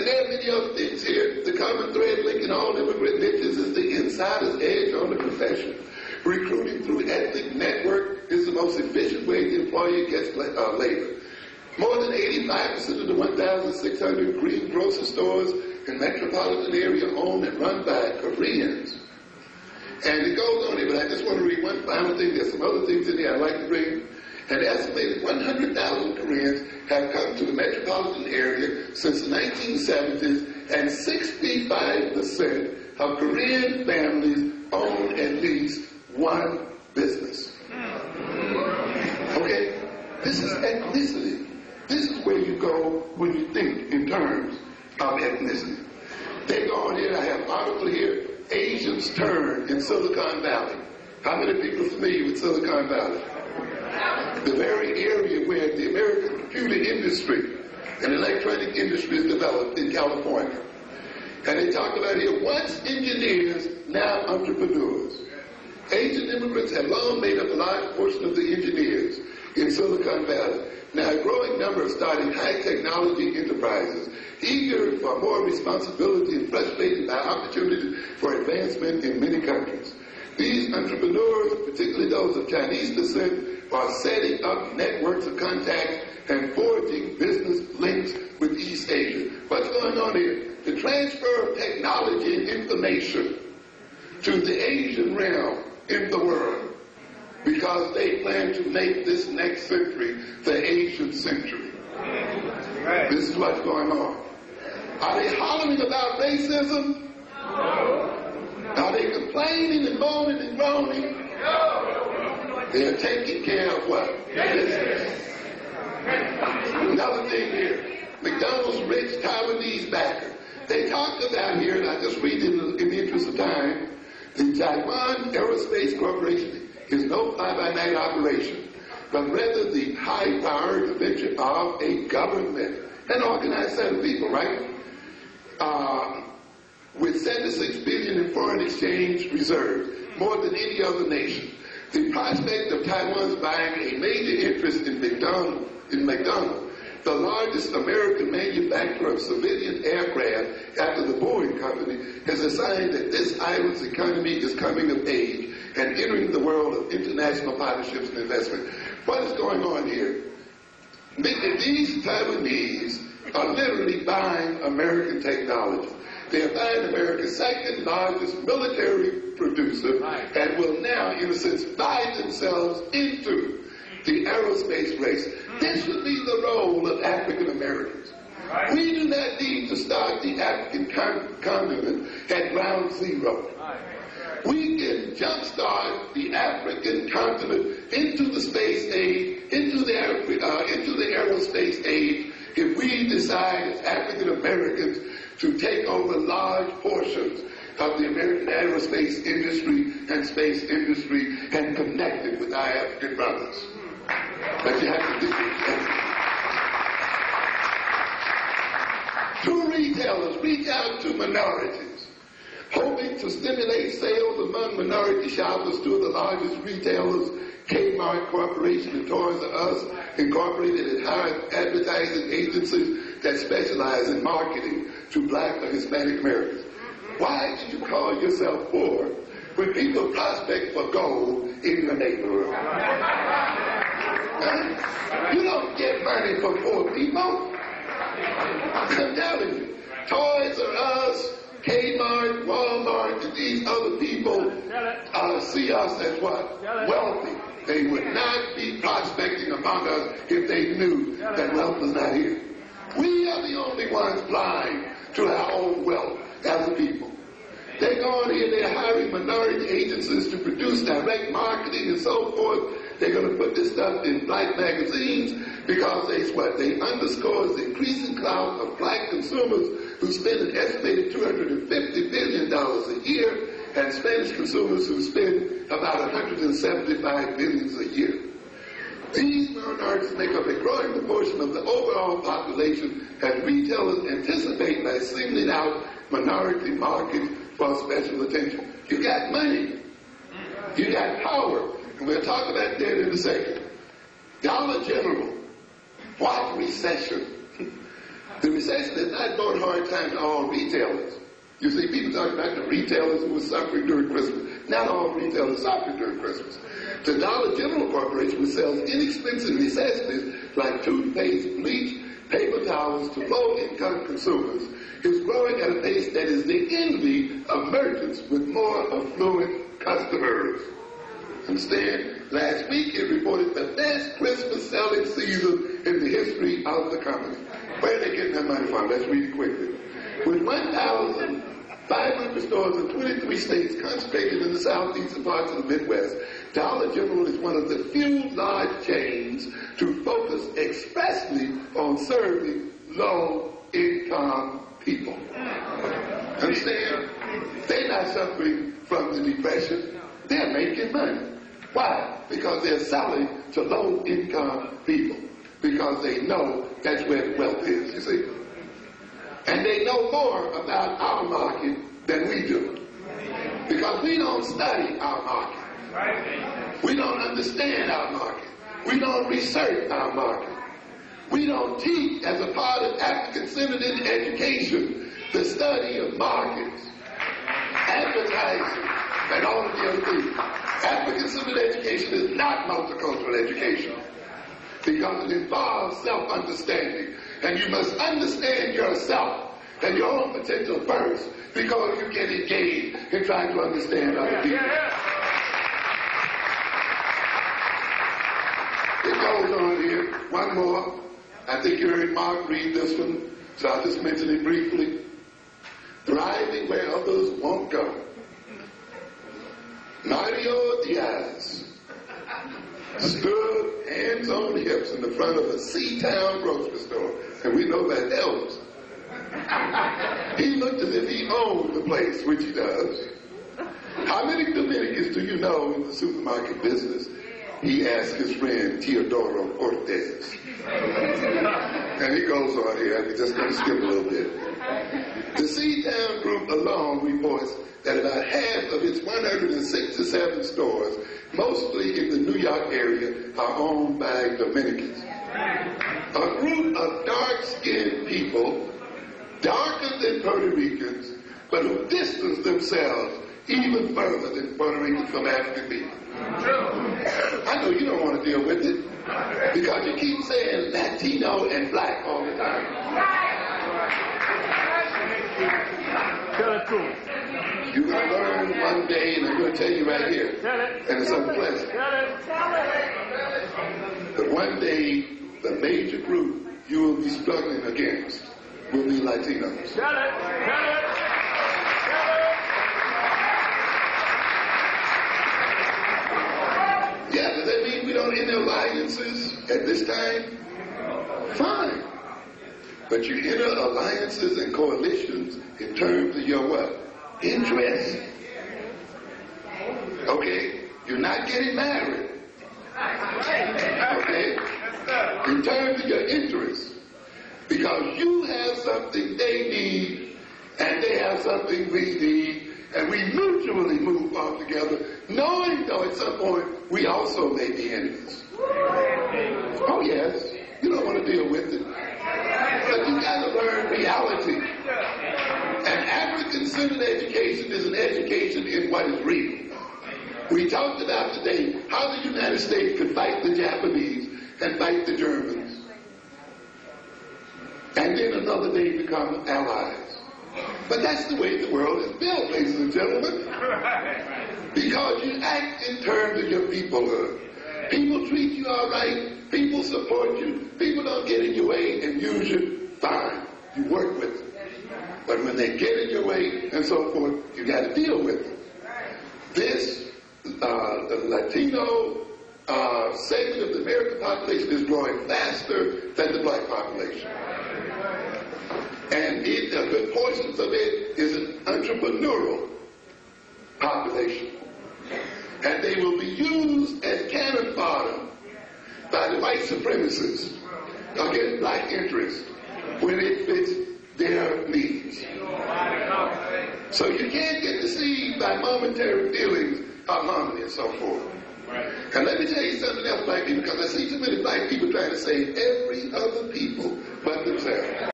And there are many other things here. The common thread linking all immigrant niches is the insider's edge on the profession. Recruiting through ethnic network is the most efficient way the employer gets labor. More than 85% of the 1,600 green grocery stores in metropolitan area owned and run by Koreans. And it goes on here, but I just want to read one final thing. There's some other things in there I'd like to bring. An estimated 100,000 Koreans have come to the metropolitan area since the 1970s, and 65% of Korean families own at least one business. Okay? This is ethnicity. This is where you go when you think in terms of ethnicity. They go on here, I have an article here, Asians turn in Silicon Valley. How many people are familiar with Silicon Valley? The very area where the American computer industry and electronic industry is developed in California. And they talk about here, once engineers, now entrepreneurs. Asian immigrants have long made up a large portion of the engineers in Silicon Valley. Now, a growing number are starting high-technology enterprises, eager for more responsibility and frustrated by opportunities for advancement in many countries. These entrepreneurs, particularly those of Chinese descent, are setting up networks of contact and forging business links with East Asia. What's going on here? The transfer of technology and information to the Asian realm in the world, because they plan to make this next century the Asian century. This is what's going on. Are they hollering about racism? No. Are they complaining and moaning and groaning? No. They're taking care of what? Business. Another thing here. McDonald's rich Taiwanese backer. They talked about here, and I just read it in the interest of time, the Taiwan Aerospace Corporation is no fly-by-night operation, but rather the high-powered venture of a government, an organized set of people, right? With 76 billion in foreign exchange reserves, more than any other nation. The prospect of Taiwan's buying a major interest in McDonald's, the largest American manufacturer of civilian aircraft after the Boeing company, has a sign that this island's economy is coming of age and entering the world of international partnerships and investment. What is going on here? These Taiwanese are literally buying American technology. They are buying America's second largest military producer and will now, in a sense, buy themselves into the aerospace race. This would be the role of African Americans. We do not need to start the African continent at ground zero. We can jumpstart the African continent into the space age, into the aerospace age, if we decide as African Americans to take over large portions of the American aerospace industry and space industry and connect it with our African brothers. But you have to do it. Two retailers reach out to minorities, hoping to stimulate sales among minority shoppers. Two of the largest retailers, Kmart Corporation and Toys R Us Incorporated, had hired advertising agencies that specialize in marketing to Black or Hispanic Americans. Why do you call yourself poor when people prospect for gold in your neighborhood? You don't get money for poor people. I'm telling you, Toys R Us, Kmart, Walmart, and these other people see us as what? Wealthy. They would not be prospecting among us if they knew that wealth was not here. We are the only ones blind to our own wealth as a people. They go on here, they're hiring minority agencies to produce direct marketing and so forth. They're going to put this stuff in Black magazines because they underscores the increasing clout of Black consumers who spend an estimated $250 billion a year, and Spanish consumers who spend about $175 billion a year. These minorities make up a growing proportion of the overall population, as retailers anticipate by singling out minority markets for special attention. You got money. You got power. And we'll talk about that in a second. Dollar General. What recession? The recession has not brought a hard time to all retailers. You see, people talk about the retailers who were suffering during Christmas. Not all retailers suffered during Christmas. The Dollar General Corporation, which sells inexpensive necessities like toothpaste, bleach, paper towels to low-income consumers, is growing at a pace that is the envy of merchants with more affluent customers. Understand? Last week it reported the best Christmas selling season in the history of the company. Where are they getting that money from? Let's read it quickly. With 1,500 stores in 23 states concentrated in the southeastern parts of the Midwest, Dollar General is one of the few large chains to focus expressly on serving low-income people. Understand? They're not suffering from the depression. They're making money. Why? Because they're selling to low-income people. Because they know that's where the wealth is, you see. And they know more about our market than we do. Because we don't study our market. We don't understand our market. We don't research our market. We don't teach as a part of African-centered education the study of markets, advertising, and all of the other things. African-centered education is not multicultural education because it involves self-understanding. And you must understand yourself and your own potential first because you get engaged in trying to understand other people. It goes on here. One more. I think you heard Mark read this one, so I'll just mention it briefly. Thriving where others won't go. Mario Diaz stood hands on hips in the front of a Seatown grocery store, and we know that helps. He looked as if he owned the place, which he does. How many Dominicans do you know in the supermarket business? He asked his friend Teodoro Ortez. And he goes on here, I'm just going to skip a little bit. The Seatown group alone reports that about half of its 167 stores, mostly in the New York area, are owned by Dominicans. A group of dark-skinned people, darker than Puerto Ricans, but who distance themselves even further than Puerto Ricans from African people. I know you don't want to deal with it because you keep saying Latino and black all the time. You're going to learn one day, and I'm going to tell you right here, and it's unpleasant. But one day, the major group you will be struggling against will be Latinos. Yeah, does that mean we don't enter alliances at this time? Fine. But you enter alliances and coalitions in terms of your what? Interests. Okay? You're not getting married. Okay? In terms of your interests. Because you have something they need, and they have something we need, and we mutually move on together, knowing though at some point we also may be enemies. Oh yes, you don't want to deal with it. But you got to learn reality. And African-centered education is an education in what is real. We talked about today how the United States could fight the Japanese and fight the Germans. And then another day become allies. But that's the way the world is built, ladies and gentlemen. Because you act in terms of your peoplehood. People treat you all right. People support you. People don't get in your way and use you. Fine. You work with them. But when they get in your way and so forth, you got to deal with them. This, the Latino segment of the American population is growing faster than the black population. And a good portion of it is an entrepreneurial population. And they will be used as cannon fodder by the white supremacists against black interests when it fits their needs. So you can't get deceived by momentary feelings of harmony and so forth. And let me tell you something else, black people, because I see too many black people trying to save every other people but themselves.